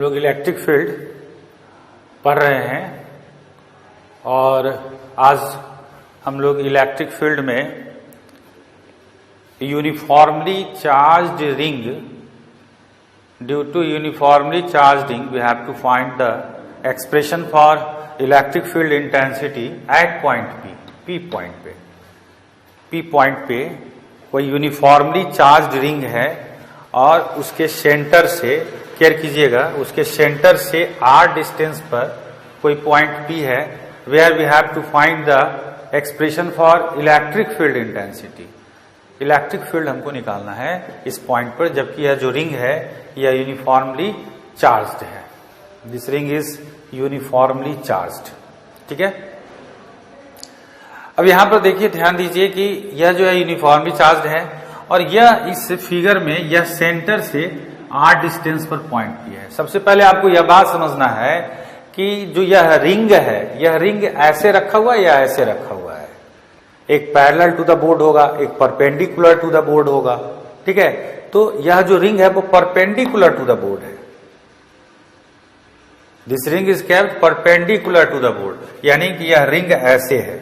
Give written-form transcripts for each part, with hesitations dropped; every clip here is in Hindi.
लोग इलेक्ट्रिक फील्ड पढ़ रहे हैं और आज हम लोग इलेक्ट्रिक फील्ड में uniformly charged ring, due to uniformly charged ring we have to find the expression for electric field intensity at point P point पे कोई यूनिफॉर्मली चार्ज्ड रिंग है और उसके सेंटर से, केयर कीजिएगा, उसके सेंटर से r डिस्टेंस पर कोई पॉइंट P है where we have to find the expression for electric field intensity. Electric field हमको निकालना है इस पॉइंट पर, जबकि यह जो रिंग है यह यूनिफॉर्मली चार्ज्ड है। This ring is uniformly charged. ठीक है, अब यहां पर देखिए, ध्यान दीजिए कि यह जो है यूनिफॉर्मली चार्ज्ड है और यह इस फिगर में यह सेंटर से r डिस्टेंस पर पॉइंट P है। सबसे पहले आपको यह बात समझना है कि जो यह रिंग है, यह रिंग ऐसे रखा हुआ है या ऐसे रखा हुआ है। एक पैरेलल टू द बोर्ड होगा, एक परपेंडिकुलर टू द बोर्ड होगा। ठीक है, तो यह जो रिंग है वो परपेंडिकुलर टू द बोर्ड है। This ring is kept perpendicular to the board, यानी कि यह रिंग ऐसे है।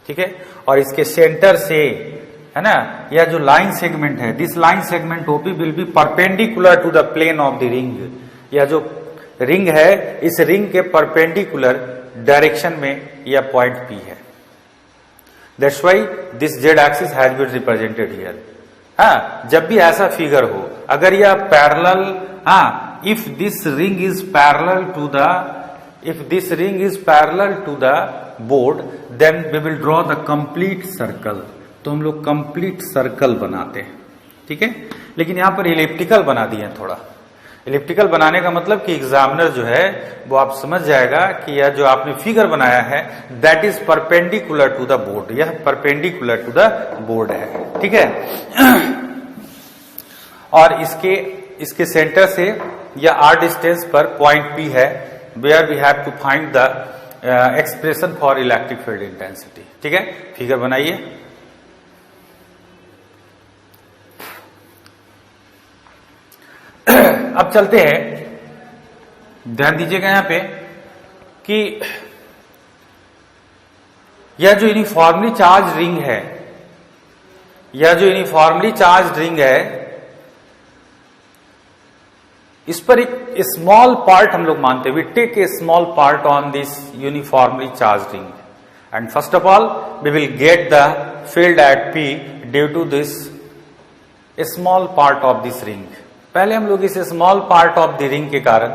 ठीक है, और इसके सेंटर से, है ना, यह जो लाइन सेगमेंट है, this line segment OP will be perpendicular to the plane of the ring. यह जो रिंग है, इस रिंग के परपेंडिकुलर डायरेक्शन में यह पॉइंट P है। That's why this Z axis has been represented here. हाँ, जब भी ऐसा फिगर हो, अगर यह पैरेलल, हाँ, if this ring is parallel to the board, then we will draw the complete circle. तो हम लोग कंप्लीट सर्कल बनाते हैं। ठीक है, लेकिन यहां पर इलिप्टिकल बना दिए हैं थोड़ा। इलिप्टिकल बनाने का मतलब कि एग्जामिनर जो है वो आप समझ जाएगा कि यह जो आपने फिगर बनाया है that is perpendicular to the board, यह परपेंडिकुलर टू द बोर्ड है। ठीक है, और इसके सेंटर से यह r डिस्टेंस पर पॉइंट P है where we have to find the expression for electric field intensity. ठीक है, फिगर बनाइए। अब चलते हैं, ध्यान दीजिएगा यहां पे कि यह जो यूनिफॉर्मली चार्ज रिंग है, यह जो यूनिफॉर्मली चार्ज रिंग है, इस पर एक स्मॉल पार्ट हम लोग मानते हैं। We take a small part on this uniformly charge ring and first of all we will get the field at P due to this small part of this ring. पहले हम लोग इस small part of the ring के कारण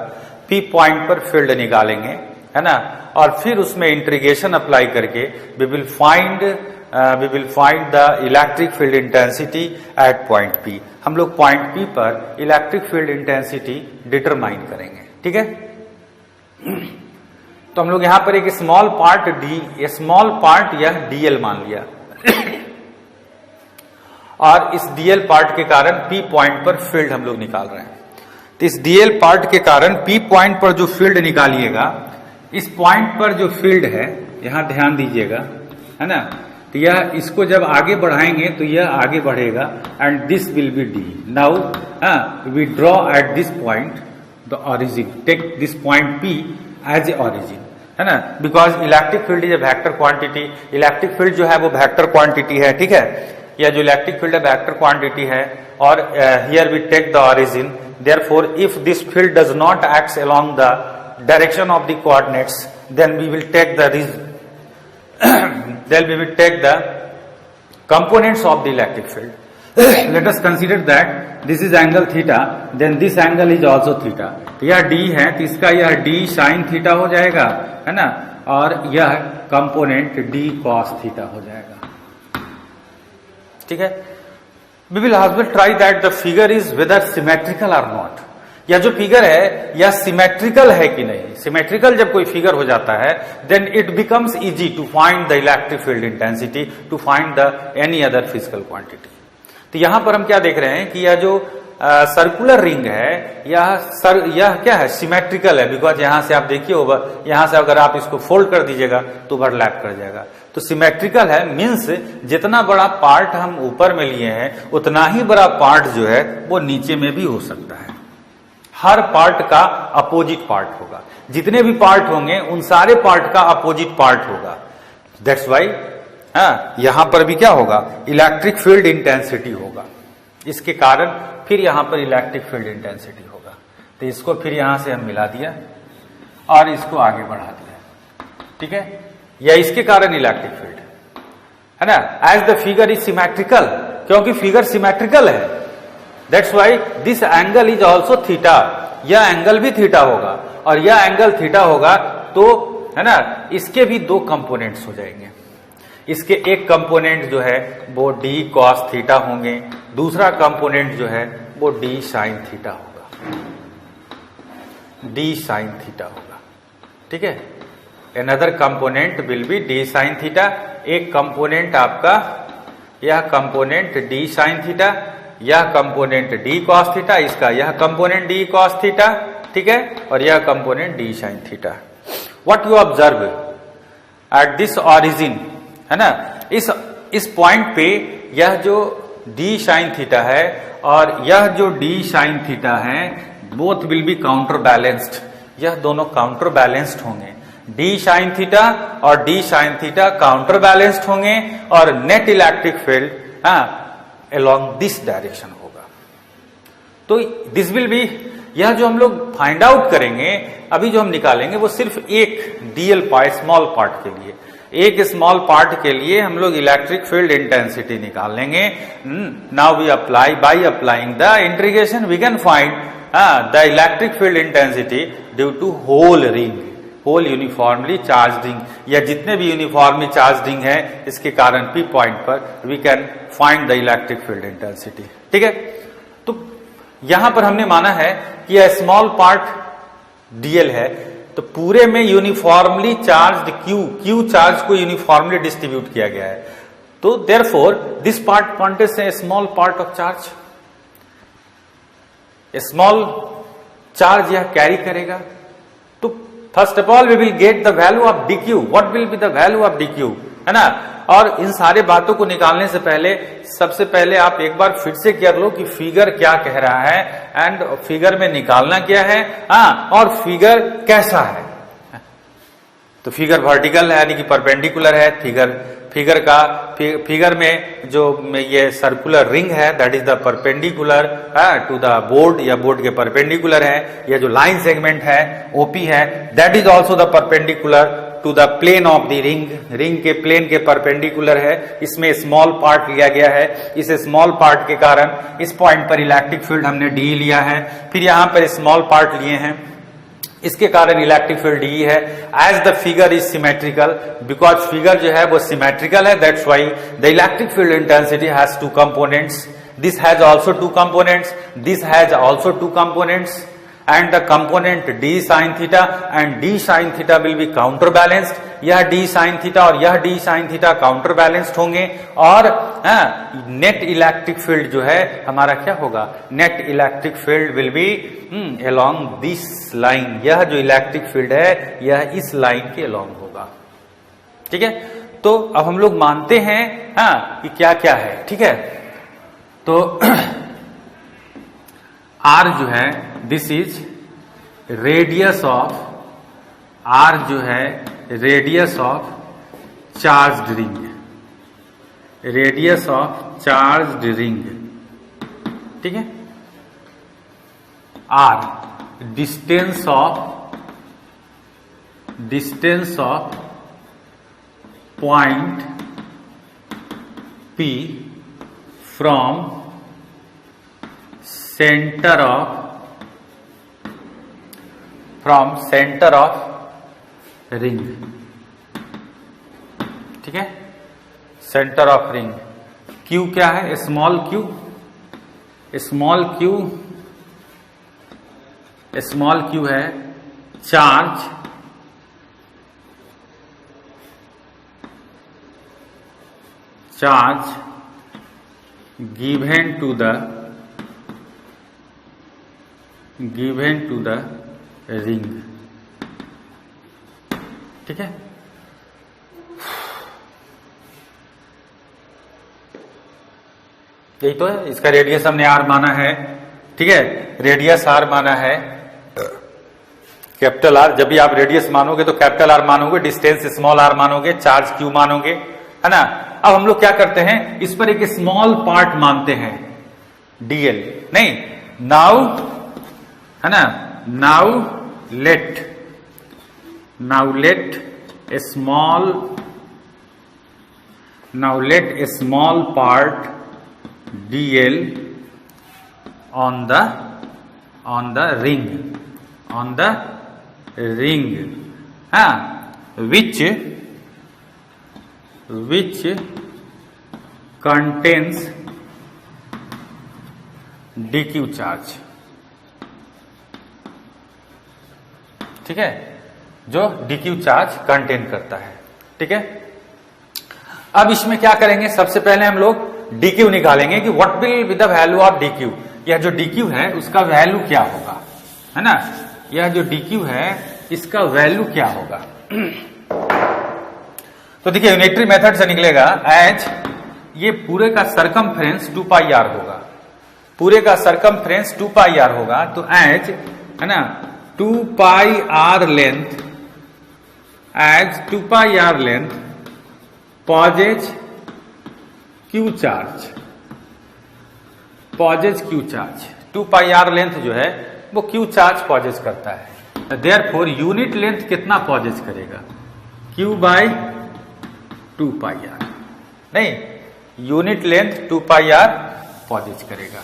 P पॉइंट पर फील्ड निकालेंगे, है ना, और फिर उसमें इंटीग्रेशन अप्लाई करके we will find the electric field intensity at point P। हम लोग पॉइंट P पर इलेक्ट्रिक फील्ड इंटेंसिटी डिटरमाइन करेंगे। ठीक है, तो हम लोग यहां पर एक स्मॉल पार्ट यह dl मान लिया और इस dl पार्ट के कारण P पॉइंट पर फील्ड हम लोग निकाल रहे हैं। तो इस dl पार्ट के कारण P पॉइंट पर जो फील्ड निकालिएगा, इस पॉइंट पर जो फील्ड है, यहां ध्यान दीजिएगा, है ना, तो यह इसको जब आगे बढ़ाएंगे तो यह आगे बढ़ेगा and this will be D। Now we draw at this point the origin, take this point P as a origin, है ना, because electric field is a vector quantity. Electric field जो है वो वेक्टर क्वांटिटी है। ठीक है, यह जो इलेक्ट्रिक फील्ड है वेक्टर क्वांटिटी है और here we take the origin. Therefore if this field does not act along the direction of the coordinates, then we will take the components of the electric field. Let us consider that this is angle theta, then this angle is also theta. तो यह D है, तो इसका यह D sin थीटा हो जाएगा, है ना, और यह कंपोनेंट D cos थीटा हो जाएगा। ठीक है, we will also try that the figure is whether symmetrical or not. यह जो फिगर है यह सिमेट्रिकल है कि नहीं। सिमेट्रिकल जब कोई फिगर हो जाता है then it becomes easy to find the electric field intensity, to find the any other physical quantity. तो यहां पर हम क्या देख रहे हैं कि यह जो सर्कुलर रिंग है, यह क्या है, सिमेट्रिकल है। बिकॉज यहां से आप देखिए, यहां से अगर आप इसको फोल्ड कर दीजिएगा तो ओवरलैप कर जाएगा। तो सिमेट्रिकल है मीन्स जितना बड़ा पार्ट हम ऊपर में लिए हैं उतना ही बड़ा पार्ट जो है वो नीचे में भी हो सकता है। हर पार्ट का अपोजिट पार्ट होगा, जितने भी पार्ट होंगे उन सारे पार्ट का अपोजिट पार्ट होगा। दैट्स वाई यहां पर भी क्या होगा, इलेक्ट्रिक फील्ड इंटेंसिटी होगा। इसके कारण फिर यहां पर इलेक्ट्रिक फील्ड इंटेंसिटी होगा। तो इसको फिर यहां से हम मिला दिया और इसको आगे बढ़ा दिया, ठीक है। या इसके कारण इलेक्ट्रिक फील्ड है ना, as the figure is symmetrical, क्योंकि फिगर सिमेट्रिकल है, that's why this angle is also theta. यह एंगल भी थीटा होगा और यह एंगल थीटा होगा, तो है ना, इसके भी दो कंपोनेंट्स हो जाएंगे। इसके एक कंपोनेंट जो है वो d cos थीटा होंगे, दूसरा कंपोनेंट जो है वो d sin थीटा होगा, d sin थीटा होगा, ठीक है। Another component will be d sin theta. एक कंपोनेंट आपका यह कंपोनेंट d sin थीटा, यह कंपोनेंट d cos थीटा, इसका यह कंपोनेंट d cos थीटा, ठीक है, और यह component d sin theta. What you observe at this origin, है ना, इस पॉइंट पे यह जो d sin थीटा है और यह जो d sin थीटा है, both will be counter balanced. यह दोनों काउंटर बैलेंस्ड होंगे, d sin थीटा और d sin theta counter balanced होंगे और net electric field along this direction होगा। तो दिस विल बी, यह जो हम लोग फाइंड आउट करेंगे अभी जो हम निकालेंगे वो सिर्फ एक डीएल पार्ट, स्मॉल पार्ट के लिए, एक स्मॉल पार्ट के लिए हम लोग इलेक्ट्रिक फील्ड इंटेंसिटी निकाल लेंगे। Now we apply, by applying the integration we can find the electric field intensity due to whole ring, whole uniformly charge ring, या जितने भी यूनिफॉर्मली चार्ज रिंग है इसके कारण पी पॉइंट पर we can find the electric field intensity, ठीक है। तो यहां पर हमने माना है कि यह स्मॉल पार्ट डीएल है, तो पूरे में यूनिफॉर्मली चार्ज क्यू चार्ज को यूनिफॉर्मली डिस्ट्रीब्यूट किया गया है। तो therefore this part contains a small part of charge, small charge यह कैरी करेगा। तो first of all we will get the value of D Q, what will be the value of D Q, है ना। और इन सारे बातों को निकालने से पहले सबसे पहले आप एक बार फिर से कर लो कि फिगर क्या कह रहा है एंड फिगर में निकालना क्या है, और फिगर कैसा है। तो फिगर वर्टिकल है यानी कि परपेंडिकुलर है, फिगर में जो ये सर्कुलर रिंग है that is the perpendicular to the board, या बोर्ड के परपेंडिकुलर है। यह जो लाइन सेगमेंट है ओपी है that is also the perpendicular to the plane of the ring, ring के प्लेन के परपेंडिकुलर है। इसमें स्मॉल पार्ट लिया गया है, इस स्मॉल पार्ट के कारण इस पॉइंट पर इलेक्ट्रिक फील्ड हमने डी लिया है, फिर यहां पर स्मॉल पार्ट लिए हैं, इसके कारण इलेक्ट्रिक फील्ड डी है। As the figure is symmetrical, because figure जो है वो सिमेट्रिकल है, that's why the electric field intensity has two components, this has also two components, this has also two components, and the component d sin theta and d sin theta will be counter balanced। यह d sin theta और यह d sin theta counter balanced होंगे और नेट इलेक्ट्रिक फील्ड जो है हमारा क्या होगा, net electric field will be along this line. यह जो इलेक्ट्रिक फील्ड है यह इस लाइन के अलोंग होगा, ठीक है। तो अब हम लोग मानते हैं कि क्या क्या है, ठीक है। तो R जो है this is radius of, R जो है radius of charged ring, radius of charged ring, ठीक है। R distance of point P from centre of ring, ठीक है, सेंटर ऑफ रिंग। क्यू क्या है, स्मॉल क्यू, स्मॉल क्यू है charge given to the ring, ठीक है। यही तो है, इसका रेडियस हमने R माना है, ठीक है, रेडियस R माना है। कैपिटल आर, जब भी आप रेडियस मानोगे तो कैपिटल आर मानोगे, डिस्टेंस स्मॉल आर मानोगे, चार्ज क्यू मानोगे, है ना। अब हम लोग क्या करते हैं, इस पर एक स्मॉल पार्ट मानते हैं डीएल, नहीं नाउ, है ना, now let A small part DL on the ring, which contains dq charge, ठीक है, जो dq चार्ज कंटेन करता है, ठीक है। अब इसमें क्या करेंगे, सबसे पहले हम लोग dq निकालेंगे कि what will be the value of dq। यह जो dq है उसका वैल्यू क्या होगा, है ना, यह जो dq है इसका वैल्यू क्या होगा। तो देखिए यूनिटरी मेथड से निकलेगा एज, ये पूरे का सरकमफ्रेंस 2 पाई आर होगा, पूरे का सरकमफ्रेंस 2 पाई आर होगा, तो एज, है ना, 2 pi R length, as 2 pi R length possesses Q charge, possesses Q charge, 2 pi R length जो है वो क्यू चार्ज पॉजेज करता है। देयरफॉर यूनिट लेंथ कितना पॉजेज करेगा, क्यू बाई 2 पाई आर, नहीं, unit length 2 pi R possesses करेगा।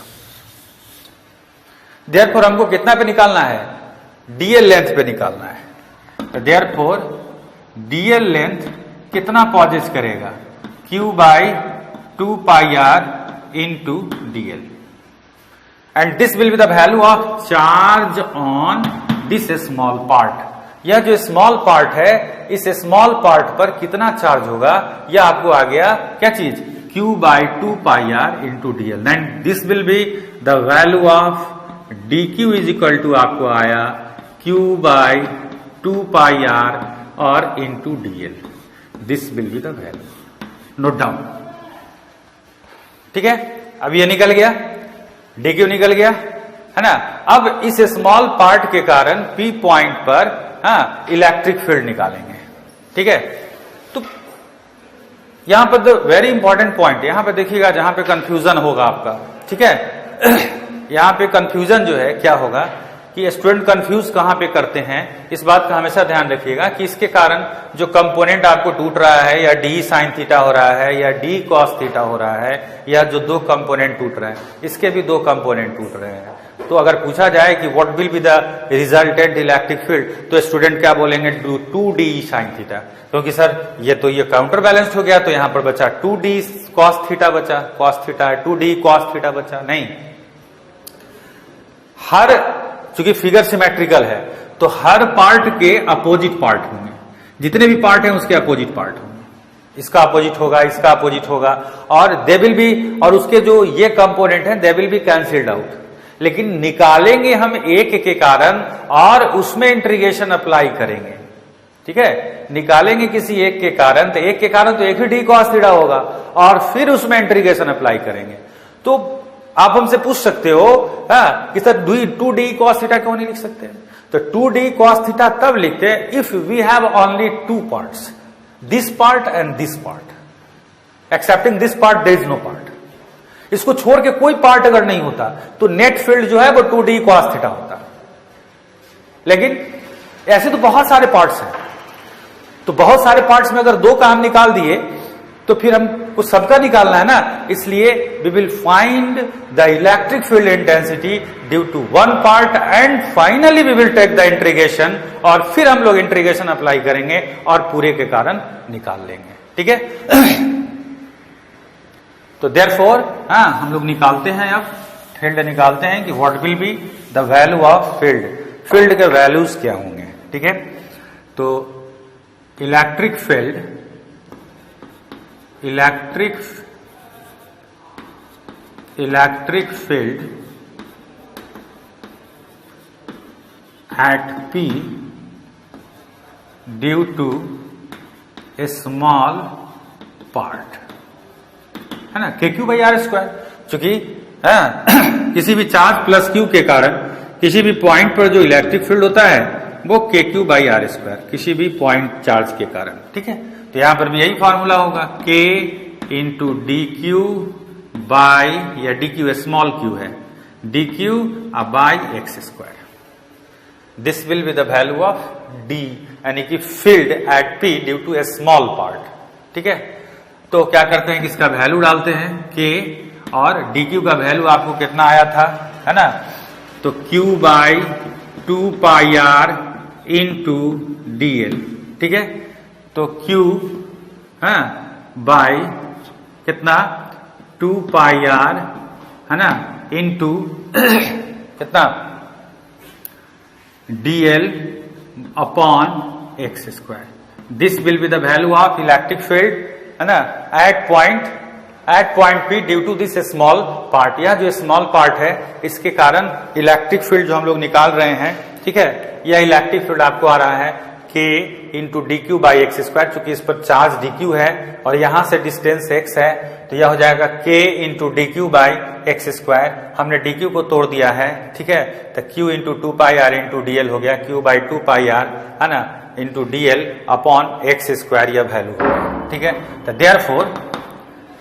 देयरफॉर हमको कितना पे निकालना है, डीएल लेंथ पे निकालना है। देयरफॉर डीएल लेंथ कितना पॉजेज करेगा, Q by 2 pi R into dl, and this will be the value of charge on this small part। यह जो स्मॉल पार्ट है, इस स्मॉल पार्ट पर कितना चार्ज होगा, यह आपको आ गया क्या चीज, q by 2 pi R into DL. Then this will be the value of dq is equal to आपको आया q बाई 2 पाई आर और into DL. This will be the value, note down, ठीक है। अब ये निकल गया, dq निकल गया, है ना। अब इस स्मॉल पार्ट के कारण P पॉइंट पर इलेक्ट्रिक फील्ड निकालेंगे, ठीक है। तो यहां पर द वेरी इंपॉर्टेंट पॉइंट, यहां पर देखिएगा जहां पे कंफ्यूजन होगा आपका, ठीक है। यहां पे कंफ्यूजन जो है क्या होगा कि स्टूडेंट कंफ्यूज कहां पे करते हैं, इस बात का हमेशा ध्यान रखिएगा कि इसके कारण जो कंपोनेंट आपको टूट रहा है, या डी साइन थीटा हो रहा है या डी कॉस थीटा हो रहा है, या जो 2 कंपोनेंट टूट रहे हैं, इसके भी 2 कंपोनेंट टूट रहे हैं। तो अगर पूछा जाए कि what will be the resultant electric field, तो स्टूडेंट क्या बोलेंगे, 2d साइन थीटा, क्योंकि सर ये तो ये काउंटर बैलेंस्ड हो गया, तो यहां पर बचा 2d कॉस थीटा बचा, कॉस थीटा है 2d कॉस थीटा बचा, नहीं, हर, चूंकि फिगर सिमेट्रिकल है तो हर पार्ट के अपोजिट पार्ट होंगे, जितने भी पार्ट हैं उसके अपोजिट पार्ट होंगे, इसका अपोजिट होगा, इसका अपोजिट होगा, और दे विल बी, और उसके जो ये कंपोनेंट हैं they will be cancelled out. लेकिन निकालेंगे हम एक के कारण और उसमें इंटीग्रेशन अप्लाई करेंगे, ठीक है। निकालेंगे किसी एक के कारण, तो एक के कारण तो एक ही डी कॉस थीटा होगा, और फिर उसमें इंटीग्रेशन अप्लाई करेंगे। तो आप हमसे पूछ सकते हो कि सर 2d cos थीटा क्यों नहीं लिख सकते, तो 2d cos थीटा तब लिखते हैं if we have only 2 parts, this part and this part, excepting this part there is no part. इसको छोड़ के कोई पार्ट अगर नहीं होता तो नेट फील्ड जो है वो 2d cos थीटा होता। लेकिन ऐसे तो बहुत सारे पार्ट्स हैं, तो बहुत सारे पार्ट्स में अगर 2 का हम निकाल दिए तो फिर हमको सबका निकालना है ना, इसलिए we will find the electric field intensity due to 1 part and finally we will take the integration, और फिर हम लोग इंटीग्रेशन अप्लाई करेंगे और पूरे के कारण निकाल लेंगे, ठीक है। तो देयरफॉर हम लोग निकालते हैं, अब फील्ड निकालते हैं कि what will be the value of field, field के वैल्यूज क्या होंगे, ठीक है। तो electric field, electric field at P due to a small part, है ना, KQ बाई आर स्क्वायर। चूंकि किसी भी चार्ज प्लस Q के कारण किसी भी पॉइंट पर जो इलेक्ट्रिक फील्ड होता है वो के क्यू बाई आर स्क्वायर, किसी भी पॉइंट चार्ज के कारण। ठीक है, तो यहां पर भी यही फॉर्मूला होगा, K into D Q by, या डी क्यू स्मॉल क्यू है, D Q by X square. This will be the value of D, यानी कि field at P due to a small part. ठीक है, तो क्या करते हैं कि इसका वैल्यू डालते हैं के, और डी क्यू का वैल्यू आपको कितना आया था, है ना, तो Q by 2 pi R into D L. ठीक है, तो क्यू बाई कितना 2 पाई आर, है ना, इंटू कितना D L upon X square. This will be the value of electric field, है ना, at point P due to this small part. यह जो स्मॉल पार्ट है इसके कारण इलेक्ट्रिक फील्ड जो हम लोग निकाल रहे हैं, ठीक है, यह इलेक्ट्रिक फील्ड आपको आ रहा है के into D Q by X square. चूंकि इस पर चार्ज डी क्यू है और यहां से डिस्टेंस एक्स है, तो यह हो जाएगा K into D Q by X square. हमने डी क्यू को तोड़ दिया है, ठीक है, तो Q into 2 pi R into D L हो गया, क्यू बाई 2 पाई आर, है ना, into D L upon X square, यह वैल्यू हो गया। ठीक है, तो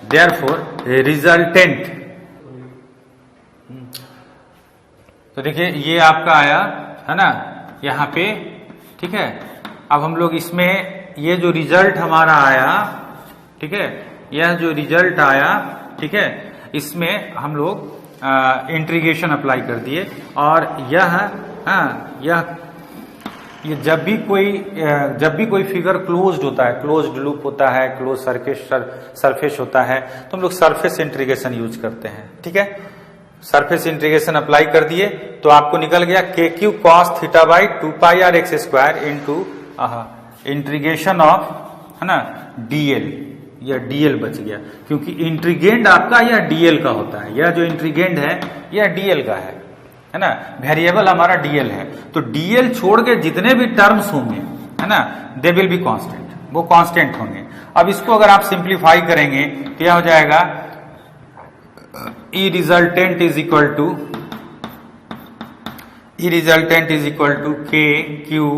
देयरफॉर रिजल्टेंट, तो देखिए ये आपका आया, है ना, यहां पे। ठीक है, अब हम लोग इसमें ये जो रिजल्ट हमारा आया, ठीक है, यह जो रिजल्ट आया, ठीक है, इसमें हम लोग इंटीग्रेशन अप्लाई कर दिए, और ये जब भी कोई फिगर क्लोज्ड होता है, क्लोज्ड लूप होता है, क्लोज सरफेस होता है, तो हम लोग सरफेस इंटीग्रेशन यूज करते हैं। ठीक है, सरफेस इंटीग्रेशन अप्लाई कर दिए तो आपको निकल गया K Q cos theta by 2 pi R X square into integration of, है ना, डीएल। यह डीएल बच गया, क्योंकि इंटीग्रेंड आपका यह डीएल का होता है। यह जो इंटीग्रेंड है यह डीएल का है ना, वेरिएबल हमारा डीएल है। तो डीएल छोड़ के जितने भी टर्म्स होंगे, है ना, दे विल बी कांस्टेंट, वो कांस्टेंट होंगे। अब इसको अगर आप सिंप्लीफाई करेंगे तो यह हो जाएगा E resultant is equal to K Q,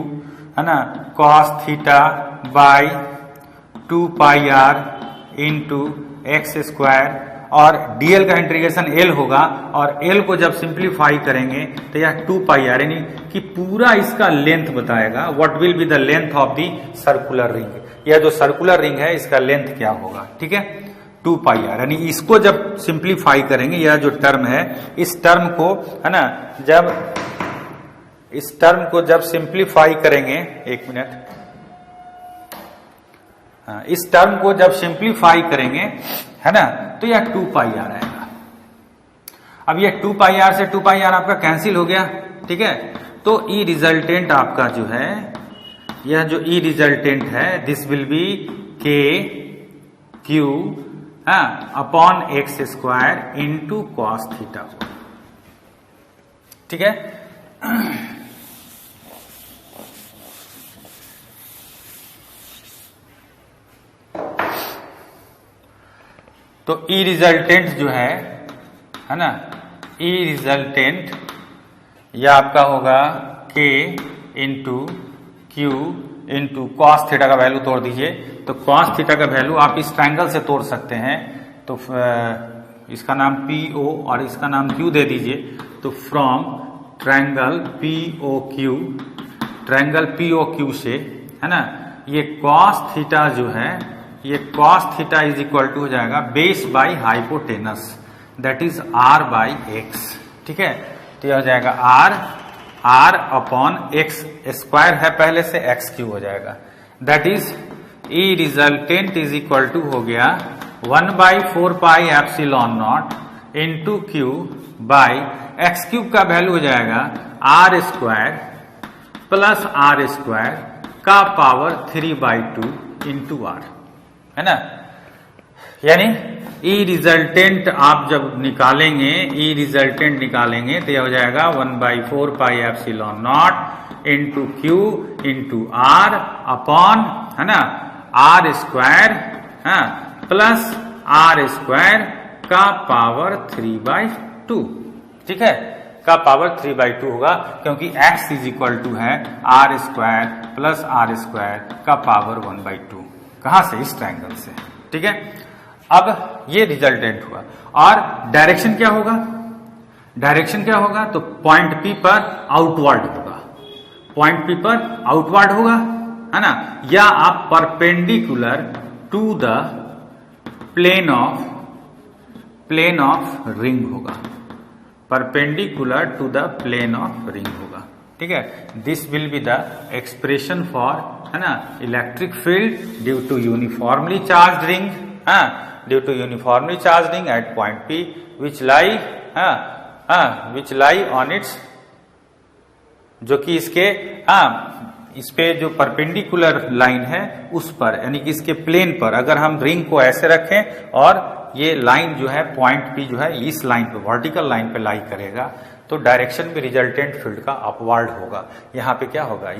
है ना, cos theta by 2 pi R into X square, और डीएल का इंटीग्रेशन एल होगा, और एल को जब सिंप्लीफाई करेंगे तो यह 2 पाई आर, यानी कि पूरा इसका लेंथ बताएगा, what will be the length of the circular ring. यह जो सर्कुलर रिंग है इसका लेंथ क्या होगा। ठीक है, 2 पाई आर, यानी इसको जब सिंप्लीफाई करेंगे, यह जो टर्म है, इस टर्म को, है ना, जब सिंप्लीफाई करेंगे, एक मिनट, इस टर्म को जब सिंप्लीफाई करेंगे, है ना, तो यह 2 पाई आर आएगा। अब यह 2 पाई आर से 2 पाई आर आपका कैंसिल हो गया। ठीक है, तो ई रिजल्टेंट आपका जो है, यह जो ई रिजल्टेंट है, दिस विल बी के Q upon X square into cos theta. ठीक है, तो ई रिजल्टेंट जो है ना, ई रिजल्टेंट यह आपका होगा K into Q into cos theta का वैल्यू तोड़ दीजिए, तो कॉस थीटा का वैल्यू आप इस ट्रायंगल से तोड़ सकते हैं। तो इसका नाम पी ओ और इसका नाम क्यू दे दीजिए। तो from triangle P O Q से, है ना, ये कॉस थीटा जो है, ये cos theta is equal to हो जाएगा base by hypotenuse, that is R by X. ठीक है, तो यह हो जाएगा आर अपॉन एक्स स्क्वायर है पहले से, एक्स क्यू हो जाएगा, that is E resultant is equal to हो गया 1/4 pi epsilon naught into Q by X cube का वैल्यू हो जाएगा R square plus R square का पावर 3/2 इंटू आर, है ना। यानी ई रिजल्टेंट आप जब निकालेंगे, ई रिजल्टेंट निकालेंगे तो यह हो जाएगा 1/4 pi epsilon naught into Q into R upon, है ना, R square plus R square का पावर 3/2। ठीक है, का पावर 3/2 होगा, क्योंकि x इज इक्वल टू है r square plus r square का पावर 1/2। कहां से? इस ट्रायंगल से। ठीक है, अब ये रिजल्टेंट हुआ। और डायरेक्शन क्या होगा? डायरेक्शन क्या होगा? तो पॉइंट P पर आउटवर्ड होगा, पॉइंट P पर आउटवर्ड होगा, है ना, या आप perpendicular to the plane of ring होगा, perpendicular to the plane of ring होगा। ठीक है, this will be the expression for, है ना, electric field due to uniformly charge ring, due to uniformly charge ring at point P which lie on its, जो कि इसके इस पे जो परपेंडिकुलर लाइन है उस पर, यानी कि इसके प्लेन पर अगर हम रिंग को ऐसे रखें और ये लाइन जो है पॉइंट P जो है इस लाइन पे, वर्टिकल लाइन पे लाई करेगा, तो डायरेक्शन भी रिजल्टेंट फील्ड का अपवर्ड होगा। यहाँ पे क्या होगा?